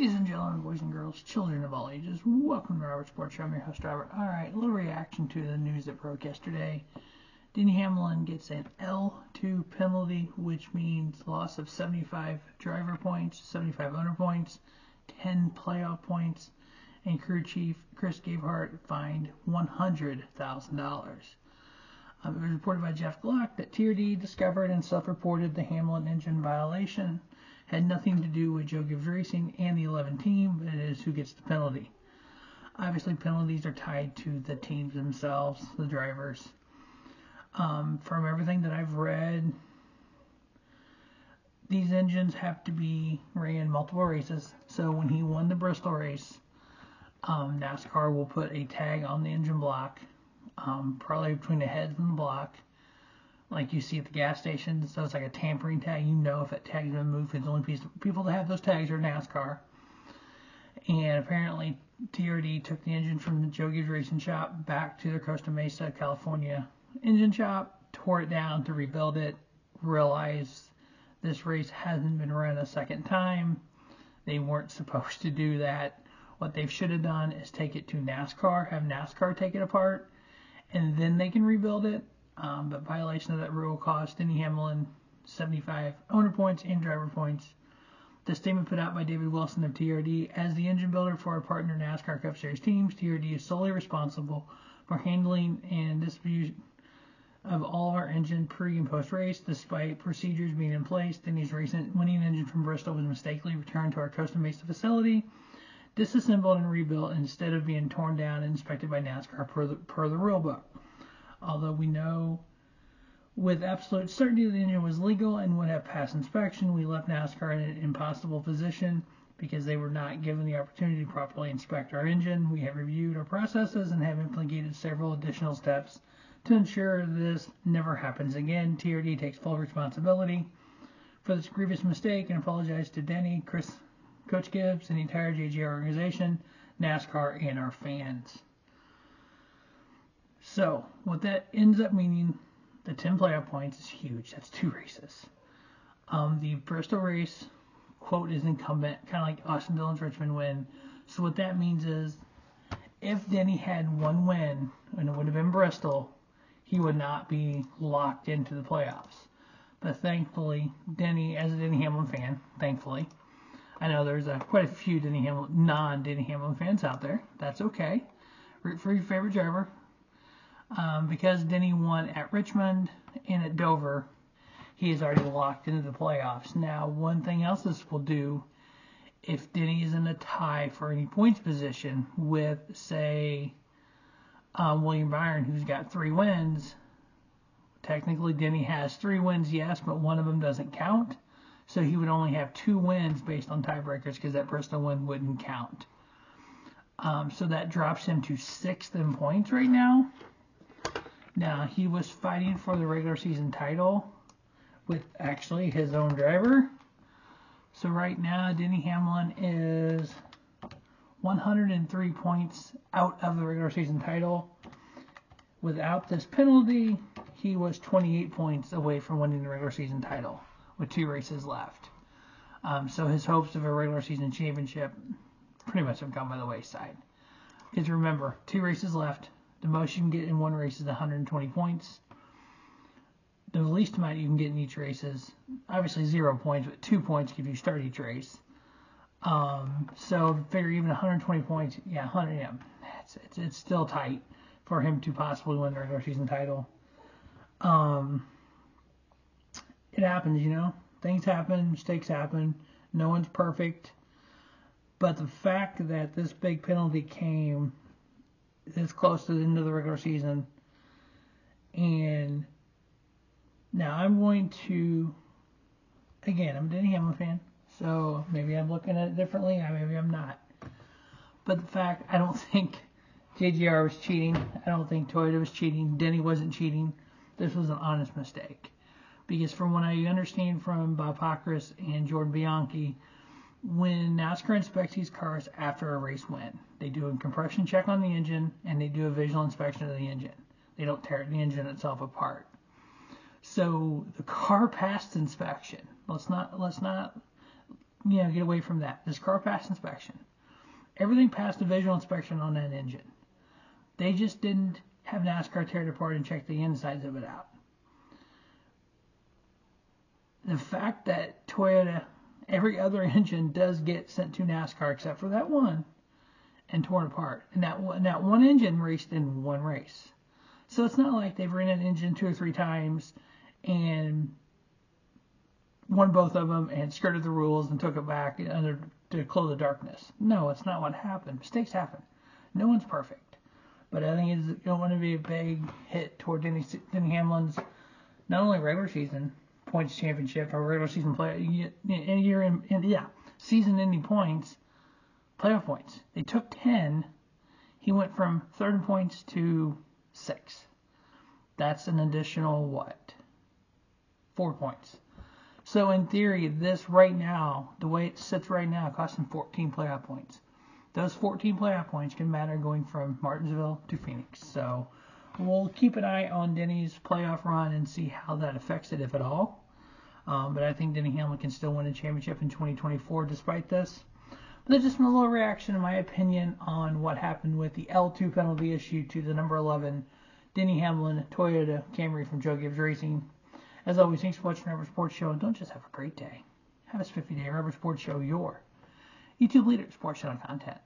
Ladies and gentlemen, boys and girls, children of all ages, welcome to Robert Sports Show. I'm your host, Robert. Alright, a little reaction to the news that broke yesterday. Denny Hamlin gets an L2 penalty, which means loss of 75 driver points, 75 owner points, 10 playoff points, and crew chief Chris Gabehart fined $100,000. It was reported by Jeff Gluck that TRD discovered and self-reported the Hamlin engine violation. Had nothing to do with Joe Gibbs Racing and the 11 team, but it is who gets the penalty. Obviously, penalties are tied to the teams themselves, the drivers. From everything that I've read, these engines have to be ran multiple races. So when he won the Bristol race, NASCAR will put a tag on the engine block, probably between the heads and the block, like you see at the gas station. So it's like a tampering tag. You know if that tag's been moved, because the only people that have those tags are NASCAR. And apparently TRD took the engine from the Joe Gibbs Racing shop back to their Costa Mesa, California engine shop, tore it down to rebuild it, realized this race hasn't been run a second time. They weren't supposed to do that. What they should have done is take it to NASCAR, have NASCAR take it apart, and then they can rebuild it. But violation of that rule cost Denny Hamlin 75 owner points and driver points. The statement put out by David Wilson of TRD: as the engine builder for our partner NASCAR Cup Series teams, TRD is solely responsible for handling and distribution of all of our engine pre and post race. Despite procedures being in place, Denny's recent winning engine from Bristol was mistakenly returned to our Costa Mesa facility, disassembled and rebuilt instead of being torn down and inspected by NASCAR per the rule book. Although we know with absolute certainty the engine was legal and would have passed inspection, we left NASCAR in an impossible position because they were not given the opportunity to properly inspect our engine. We have reviewed our processes and have implemented several additional steps to ensure this never happens again. TRD takes full responsibility for this grievous mistake and apologizes to Denny, Chris, Coach Gibbs, and the entire JGR organization, NASCAR, and our fans. So, what that ends up meaning, the 10 playoff points is huge. That's 2 races. The Bristol race, quote, is incumbent, kind of like Austin Dillon's Richmond win. So what that means is, if Denny had one win, and it would have been Bristol, he would not be locked into the playoffs. But thankfully, Denny, as a Denny Hamlin fan, thankfully, I know there's quite a few non-Denny Hamlin fans out there. That's okay. Root for your favorite driver. Because Denny won at Richmond and at Dover, he is already locked into the playoffs. Now, one thing else this will do, if Denny is in a tie for any points position with, say, William Byron, who's got 3 wins, technically Denny has 3 wins, yes, but one of them doesn't count. So he would only have 2 wins based on tiebreakers because that Bristol win wouldn't count. So that drops him to 6th in points right now. Now, he was fighting for the regular season title with actually his own driver. So right now, Denny Hamlin is 103 points out of the regular season title. Without this penalty, he was 28 points away from winning the regular season title with 2 races left. So his hopes of a regular season championship pretty much have gone by the wayside. Because remember, 2 races left. The most you can get in one race is 120 points. The least amount you can get in each race is obviously 0 points, but 2 points if you start each race. So figure even 120 points, yeah, 100. Yeah, it's still tight for him to possibly win the regular season title. It happens, you know. Things happen, mistakes happen. No one's perfect. But the fact that this big penalty came this close to the end of the regular season, and now I'm going to, again, I'm a Denny Hamlin fan, so maybe I'm looking at it differently, maybe I'm not. But the fact, I don't think JGR was cheating. I don't think Toyota was cheating. Denny wasn't cheating. This was an honest mistake. Because from what I understand from Bob Pockrass and Jordan Bianchi, when NASCAR inspects these cars after a race win, they do a compression check on the engine and they do a visual inspection of the engine. They don't tear the engine itself apart. So the car passed inspection. Let's not get away from that. This car passed inspection. Everything passed the visual inspection on that engine. They just didn't have NASCAR tear it apart and check the insides of it out. The fact that Toyota, every other engine does get sent to NASCAR except for that one and torn apart. And that one engine raced in one race. So it's not like they've ran an engine 2 or 3 times and won both of them and skirted the rules and took it back to close the darkness. No, it's not what happened. Mistakes happen. No one's perfect. But I think it's going to be a big hit toward Denny Hamlin's not only regular season points championship or regular season season-ending points, playoff points. They took 10. He went from 3rd in points to 6. That's an additional what? 4 points. So in theory, this right now, the way it sits right now, costs him 14 playoff points. Those 14 playoff points can matter going from Martinsville to Phoenix. So we'll keep an eye on Denny's playoff run and see how that affects it, if at all. But I think Denny Hamlin can still win a championship in 2024 despite this. But that's just a little reaction, in my opinion, on what happened with the L2 penalty issued to the number 11 Denny Hamlin Toyota Camry from Joe Gibbs Racing. As always, thanks for watching Rubber Sports Show, and don't just have a great day. Have a 50-day Rubber Sports Show, your YouTube leader in sports channel content.